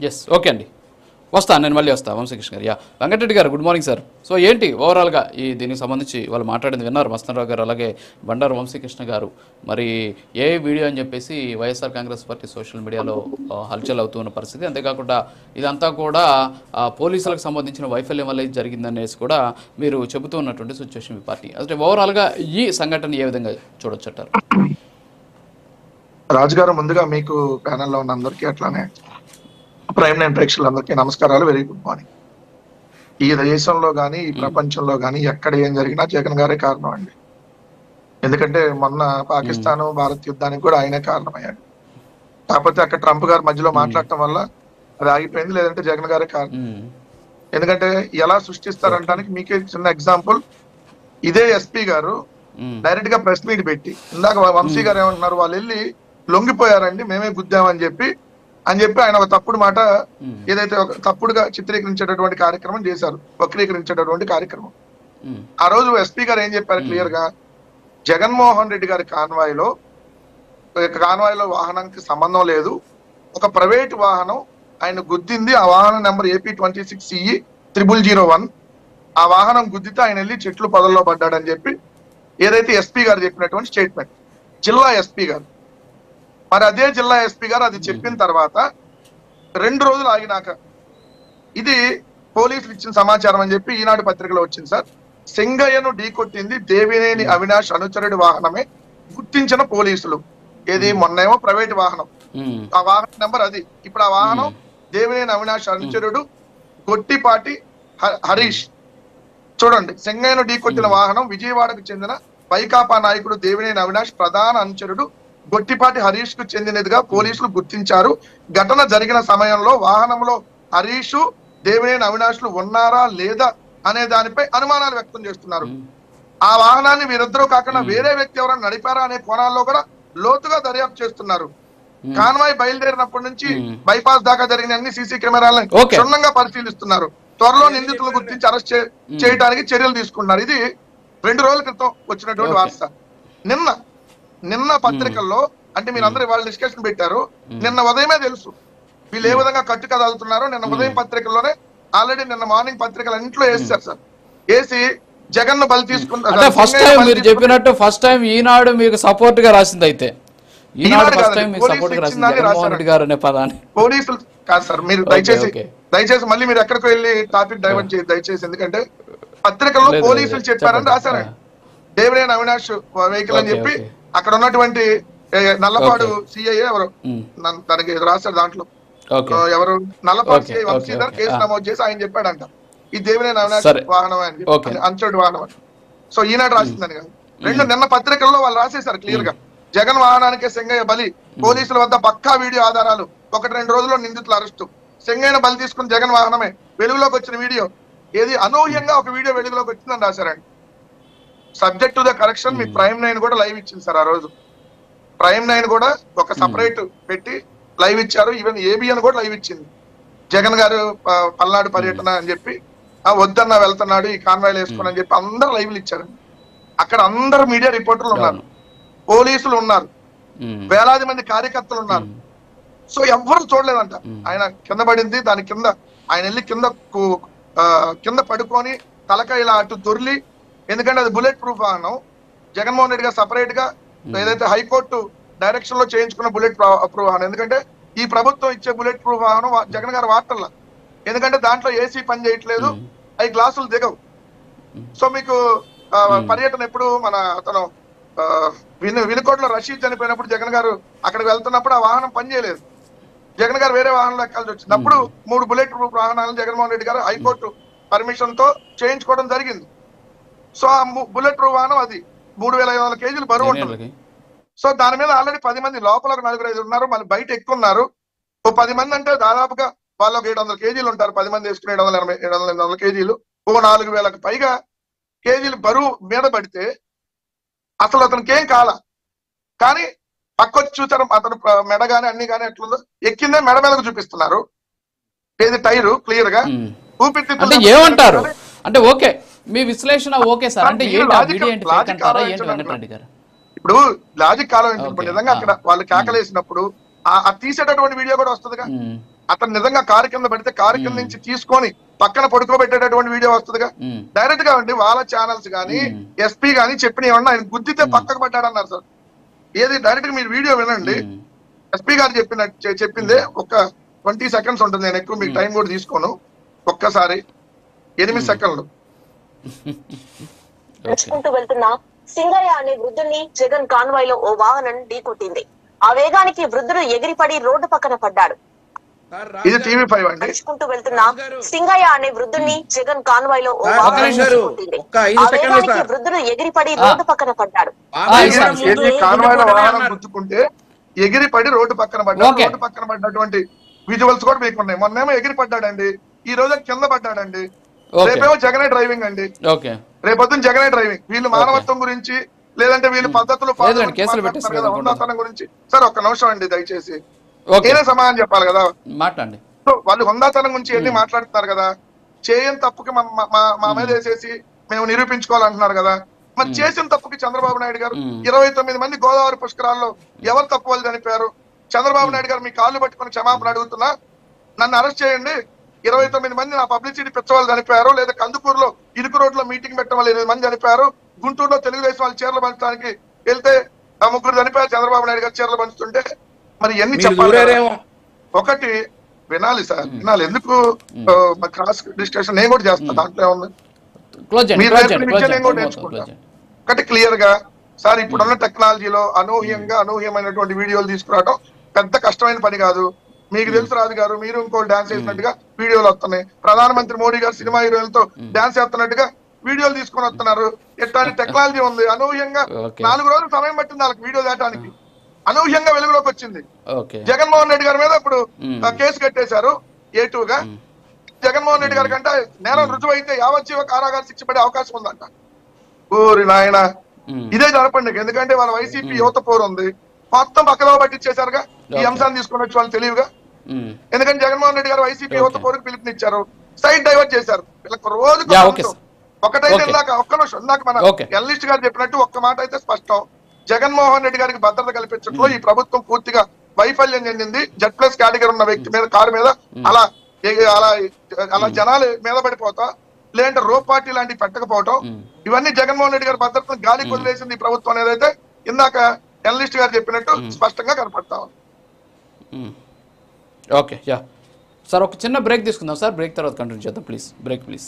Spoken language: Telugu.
ఎస్ ఓకే అండి, వస్తాను నేను, మళ్ళీ వస్తాను వంశీకృష్ణ గారు. వెంకటరెడ్డి గారు గుడ్ మార్నింగ్ సార్. సో ఏంటి ఓవరాల్గా దీనికి సంబంధించి వాళ్ళు మాట్లాడింది విన్నారు మస్తానరావు గారు, అలాగే బండారు వంశీకృష్ణ గారు. మరి ఏ వీడియో అని చెప్పేసి వైఎస్ఆర్ కాంగ్రెస్ పార్టీ సోషల్ మీడియాలో హల్చల్ అవుతున్న పరిస్థితి. అంతేకాకుండా ఇదంతా కూడా పోలీసులకు సంబంధించిన వైఫల్యం వల్ల జరిగిందనేసి కూడా మీరు చెబుతూ ఉన్నటువంటి సిచ్యువేషన్ మీ పార్టీ. అంటే ఓవరాల్గా ఈ సంఘటన ఏ విధంగా చూడొచ్చంటారు? రాజుగారు, ముందుగా మీకు ప్యానెల్లో ఉన్న అందరికీ అట్లానే ప్రైమ్ నైన్ ప్రేక్షకులందరికీ నమస్కారాలు, వెరీ గుడ్ మార్నింగ్. ఈ దేశంలో కానీ ఈ ప్రపంచంలో కానీ ఎక్కడ ఏం జరిగినా జగన్ గారే కారణం అండి. ఎందుకంటే మొన్న పాకిస్తాన్ భారత్ యుద్ధానికి కూడా ఆయనే కారణమయ్యాడు. కాకపోతే అక్కడ ట్రంప్ గారు మధ్యలో మాట్లాడటం వల్ల అది ఆగిపోయింది, లేదంటే జగన్ గారే కారణం. ఎందుకంటే ఎలా సృష్టిస్తారంటానికి మీకే చిన్న ఎగ్జాంపుల్. ఇదే ఎస్పీ గారు డైరెక్ట్ గా ప్రెస్ మీట్ పెట్టి ఇందాక వంశీ గారు ఏమంటున్నారు, వాళ్ళు వెళ్ళి లొంగిపోయారండి మేమే గుద్దామని చెప్పి ఆయన ఒక తప్పుడు మాట, ఏదైతే ఒక తప్పుడుగా చిత్రీకరించేటటువంటి కార్యక్రమం చేశారు, వక్రీకరించేటటువంటి కార్యక్రమం. ఆ రోజు ఎస్పీ గారు ఏం చెప్పారు క్లియర్ గా, జగన్మోహన్ రెడ్డి గారి కాన్వాయ్లో వాహనానికి సంబంధం లేదు, ఒక ప్రైవేట్ వాహనం ఆయన గుద్దింది, ఆ వాహనం నెంబర్ AP26CE0001, ఆ వాహనం గుద్దితే ఆయన వెళ్ళి చెట్లు పొదల్లో పడ్డాడని చెప్పి ఏదైతే ఎస్పీ గారు చెప్పినటువంటి స్టేట్మెంట్, జిల్లా ఎస్పీ గారు. మరి అదే జిల్లా ఎస్పీ గారు అది చెప్పిన తర్వాత 2 రోజులు ఆగినాక ఇది పోలీసులు ఇచ్చిన సమాచారం అని చెప్పి ఈనాడు పత్రికలో వచ్చింది సార్. సింగయ్యను ఢీకొట్టింది దేవినేని అవినాష్ అనుచరుడి వాహనమే గుర్తించిన పోలీసులు. ఏది మొన్నేమో ప్రైవేట్ వాహనం, ఆ వాహనం నెంబర్ అది. ఇప్పుడు ఆ వాహనం దేవినేని అవినాష్ అనుచరుడు గొట్టిపాటి హరీష్. చూడండి, సింగయ్యను ఢీకొట్టిన వాహనం విజయవాడకు చెందిన వైకాపా నాయకుడు దేవినేని అవినాష్ ప్రధాన అనుచరుడు గొట్టిపాటి హరీష్ కు చెందినదిగా పోలీసులు గుర్తించారు. ఘటన జరిగిన సమయంలో వాహనంలో హరీష్ దేవినేని అవినాష్లు ఉన్నారా లేదా అనే దానిపై అనుమానాలు వ్యక్తం చేస్తున్నారు. ఆ వాహనాన్ని వీరిద్దరూ కాకుండా వేరే వ్యక్తి ఎవరైనా నడిపారా అనే కోణాల్లో కూడా లోతుగా దర్యాప్తు చేస్తున్నారు. కాన్వాయ్ బయలుదేరినప్పటి నుంచి బైపాస్ దాకా జరిగిన అన్ని సీసీ కెమెరాలను క్షుణ్ణంగా పరిశీలిస్తున్నారు. త్వరలో నిందితులను గుర్తించి అరెస్ట్ చేయడానికి చర్యలు తీసుకున్నారు. ఇది 2 రోజుల క్రితం వచ్చినటువంటి వార్త. నిన్న పత్రికల్లో, అంటే మీరు అందరూ వాళ్ళు డిస్కషన్ పెట్టారు, నిన్న ఉదయమే తెలుసు వీళ్ళు ఏ విధంగా కట్టు కదులుతున్నారో. నిన్న ఉదయం పత్రికల్లోనే ఆల్రెడీ నిన్న మార్నింగ్ పత్రికలు ఇంట్లో వేస్తారు సార్. వేసి జగన్ ను బలి తీసుకుంటారు. ఫస్ట్ టైం మీరు చెప్పినట్టు ఫస్ట్ టైం ఈనాడు మీకు సపోర్ట్ గా రాసింది. అయితే ఈనాడు ఫస్ట్ టైం మీకు సపోర్ట్ గా రాసింది జగన్మోహన్ రెడ్డి గారు అనే పదాన్ని. పోలీసులు కాదు సార్, మీరు దయచేసి మళ్ళీ మీరు ఎక్కడికి వెళ్ళి టాపిక్ డైవర్ట్ చేయదు దయచేసి. ఎందుకంటే పత్రికల్లో పోలీసులు చెప్పారని రాశారండి. దేవినేని అవినాష్ వెహికల్ అని చెప్పి అక్కడ ఉన్నటువంటి నల్లపాడు సిఐ ఎవరు దానికి రాశారు, దాంట్లో ఎవరు నల్లపాడు సిఐ వంశీధర్ కేసు నమోదు చేసి ఆయన చెప్పాడంట ఈ దేవినేని అవినాష్ వాహనం అని, అంచోటి వాహనం అని. సో ఈనాడు రాసిందని కాదు. నిన్న పత్రికల్లో వాళ్ళు రాసేశారు క్లియర్ గా, జగన్ వాహనానికే సింగయ్య బలి, పోలీసుల వద్ద పక్కా వీడియో ఆధారాలు, 1-2 రోజుల్లో నిందితుల అరెస్టు, సింగయ్యను బలి తీసుకుని జగన్ వాహనమే, వెలుగులోకి వచ్చిన వీడియో, ఏది అనూహ్యంగా ఒక వీడియో వెలుగులోకి వచ్చిందని రాశారండి. Subject to the correction me prime 9 కూడా లైవ్ ఇచ్చింది సార్. ఆ రోజు ప్రైమ్ 9 కూడా ఒక సపరేట్ పెట్టి లైవ్ ఇచ్చారు. ఈవెన్ ఏబిఎన్ కూడా లైవ్ ఇచ్చింది. జగన్ గారు పల్నాడు పర్యటన అని చెప్పి వద్దన్నా వెళ్తున్నాడు ఈ కాన్వాయ్లు వేసుకుని అని చెప్పి అందరు లైవ్లు ఇచ్చారు. అక్కడ అందరు మీడియా రిపోర్టర్లు ఉన్నారు, పోలీసులు ఉన్నారు, వేలాది మంది కార్యకర్తలు ఉన్నారు. సో ఎవ్వరు చూడలేదంట. ఆయన కింద పడింది, దాని కింద ఆయన వెళ్ళి కింద పడుకొని తలకాయ ఇలా అటు దొర్లి, ఎందుకంటే అది బుల్లెట్ ప్రూఫ్ వాహనం. జగన్మోహన్ రెడ్డి గారు సపరేట్ గా ఏదైతే హైకోర్టు డైరెక్షన్ లో చేయించుకున్న బుల్లెట్ ప్రూఫ్ వాహనం. ఎందుకంటే ఈ ప్రభుత్వం ఇచ్చే బుల్లెట్ ప్రూఫ్ వాహనం జగన్ గారు వాడటంలా, ఎందుకంటే దాంట్లో ఏసీ పని చేయట్లేదు, అవి గ్లాసులు దిగవు. సో మీకు పర్యటన ఎప్పుడు మన అతను వినుకోటలో రషీద్ చనిపోయినప్పుడు జగన్ గారు అక్కడికి వెళ్తున్నప్పుడు ఆ వాహనం పనిచేయలేదు, జగన్ గారు వేరే వాహనంలో ఎక్కాల్సి వచ్చింది. అప్పుడు 3 బుల్లెట్ ప్రూఫ్ వాహనాలను జగన్మోహన్ రెడ్డి గారు హైకోర్టు పర్మిషన్ తో చేయించుకోవడం జరిగింది. సో ఆ బుల్లెట్ ప్రూఫ్ వాహనం అది 3500 కేజీలు బరువు ఉంటుంది. సో దాని మీద ఆల్రెడీ 10 మంది, లోపల ఒక 4-5 ఉన్నారు, మళ్ళీ బయట ఎక్కువ ఉన్నారు. ఓ 10 మంది అంటే దాదాపుగా వాళ్ళు ఒక 700 కేజీలు ఉంటారు. 10 మంది వేసుకుని 780 కేజీలు, ఓ 4000కు పైగా కేజీలు బరువు మీద పడితే అసలు అతనికి ఏం కాల. కానీ పక్కొచ్చి చూసారు అతను మెడ గానీ అన్ని కానీ ఎట్లుందో, ఎక్కిందే మెడ మీదకు చూపిస్తున్నారు. ఏది టైరు క్లియర్ గా ఊపిరితిత్తులు ఏమంటారు అంటే ఓకే మీ విశ్లేషణ ఓకే సార్. అంటే ఇప్పుడు లాజిక్ కాలం నిజంగా అక్కడ వాళ్ళు కేకలేసినప్పుడు ఆ తీసేటటువంటి వీడియో కూడా వస్తుందిగా, అతను నిజంగా కారు కింద పడితే కారు కింద నుంచి తీసుకొని పక్కన పడుకోబెట్టేటటువంటి వీడియో వస్తుందిగా. డైరెక్ట్ గా అండి వాళ్ళ ఛానల్స్ కానీ ఎస్పీ కానీ చెప్పిన ఏమన్నా ఆయన గుద్దితే పక్కకు పడ్డాడన్నారు సార్. ఏది డైరెక్ట్ గా మీరు వీడియో వినండి. ఎస్పీ గారు చెప్పిందే ఒక 20 సెకండ్స్ ఉంటుంది. నేను ఎక్కువ మీకు టైం కూడా తీసుకోను. ఒక్కసారి 8 సెకండ్లు. నడుచుకుంటూ వెళ్తున్న సింగయ్య అనే వృద్ధుని జగన్ కాన్వాయ్ లో ఓ వాహనం ఢీకొట్టింది. ఆ వేగానికి వృద్ధుడు ఎగిరిపడి రోడ్డు పక్కన పడ్డాడు. ఇది టీవీ5 అండి. నడుచుకుంటూ వెళ్తున్న సింగయ్య అనే వృద్ధుని జగన్ కాన్వాయ్ లో ఓ వాహనం ఢీకొట్టింది. ఆ వేగానికి వృద్ధుడు ఎగిరిపడి రోడ్డు పక్కన పడ్డాడు. కాన్వాయ్ లో వాహనం గుద్దుకుంటే ఎగిరిపడి రోడ్డు పక్కన పడ్డాడు. రోడ్డు పక్కన పడ్డటువంటి విజువల్స్ కూడా మీకు ఉన్నాయి. మొన్నేమో ఎగిరి పడ్డాడండి, ఈ రోజు కింద పడ్డాడండి. రేపేమో జగనే డ్రైవింగ్ అండి. రేపొద్దున జగనే డ్రైవింగ్. వీళ్ళు మానవత్వం గురించి లేదంటే వీళ్ళు పద్ధతులు హుందాతనం గురించి సార్ ఒక్క నిమిషం అండి దయచేసి నేనే సమాధానం చెప్పాలి కదా. మాట్లాడండి. వాళ్ళు హుందాతనం గురించి ఎన్ని మాట్లాడుతున్నారు కదా. చేయని తప్పుకి మా మీద వేసేసి మేము నిరూపించుకోవాలంటున్నారు కదా. మరి చేసిన తప్పుకి చంద్రబాబు నాయుడు గారు 29 మంది గోదావరి పుష్కరాల్లో ఎవరు తప్పు వాళ్ళు చనిపోయారు. చంద్రబాబు నాయుడు గారు మీ కాళ్ళు పట్టుకుని క్షమాపణ అడుగుతున్నా, నన్ను అరెస్ట్ చేయండి. 29 మంది నా పబ్లిసిటీ పిచ్చవాళ్ళు చనిపోయారు. లేదా కందుకూరులో ఇరుకు రోడ్లో మీటింగ్ పెట్టడం వల్ల 8 మంది చనిపోయారు. గుంటూరులో తెలుగుదేశం వాళ్ళు చీరలు పంచడానికి వెళ్తే ఆ 3 చనిపోయారు. చంద్రబాబు నాయుడు గారు చీరలు పంచుతుంటే మరి ఎన్ని చెప్పాలి. ఒకటి వినాలి సార్, వినాలి. ఎందుకు క్రాస్ డిస్కషన్ నేను కూడా చేస్తాను, దాంట్లో ఉంది. మీరు నేను కూడా నేర్చుకుంటాను. ఒకటి క్లియర్ గా సార్, ఇప్పుడున్న టెక్నాలజీలో అనూహ్యమైనటువంటి వీడియోలు తీసుకురావడం పెద్ద కష్టమైన పని కాదు. మీకు తెలుసు రాజు గారు, మీరు ఇంకోటి డాన్స్ చేసినట్టుగా వీడియోలు వస్తున్నాయి. ప్రధానమంత్రి మోడీ గారు సినిమా హీరోయిన్తో డాన్స్ చేస్తున్నట్టుగా వీడియోలు తీసుకొని వస్తున్నారు. ఎట్లాంటి టెక్నాలజీ ఉంది. అనూహ్యంగా 4 రోజులు సమయం పట్టింది వాళ్ళకి వీడియో దాటానికి. అనూహ్యంగా వెలుగులోకి వచ్చింది. జగన్మోహన్ రెడ్డి గారి మీద ఇప్పుడు కేసు కట్టేశారు A2గా. జగన్మోహన్ రెడ్డి గారి కంటే నేరం రుజువు అయితే యావజ్జీవ కారాగార శిక్ష పడే అవకాశం ఉందంట. ఓరి నాయన, ఇదే జరపండి. ఎందుకంటే వాళ్ళ వైసీపీ యువత పోరు ఉంది, మొత్తం పక్కలో పట్టించేశారుగా. ఈ అంశాన్ని తీసుకుని వచ్చి వాళ్ళు తెలివిగా. ఎందుకంటే జగన్మోహన్ రెడ్డి గారు వైసీపీ యువత పోరుకు పిలుపునిచ్చారు, సైడ్ డైవర్ట్ చేశారు. వీళ్ళకి రోజు ఒకటైతే ఇందాక ఒక్క నిమిషం, ఇందాక మన ఎల్లిస్ట్ గారు చెప్పినట్టు ఒక్క మాట అయితే స్పష్టం. జగన్మోహన్ రెడ్డి గారికి భద్రత కల్పించడంలో ఈ ప్రభుత్వం పూర్తిగా వైఫల్యం చెందింది. Z+ కేటగిరీ ఉన్న వ్యక్తి మీద, కారు మీద అలా అలా జనాలు మీద పడిపోతా, లేదంటే రోప్ పార్టీ లాంటివి పెట్టకపోవటం, ఇవన్నీ జగన్మోహన్ రెడ్డి గారి భద్రతను గాలికి వదిలేసింది ఈ ప్రభుత్వం అనేదైతే ఇందాక ఎనలిస్ట్ గారు చెప్పినట్టు స్పష్టంగా కనపడతా ఉంది. ఓకే, యా సార్, ఒక చిన్న బ్రేక్ తీసుకుందాం సార్. బ్రేక్ తర్వాత కంటిన్యూ చేద్దాం ప్లీజ్. Break please.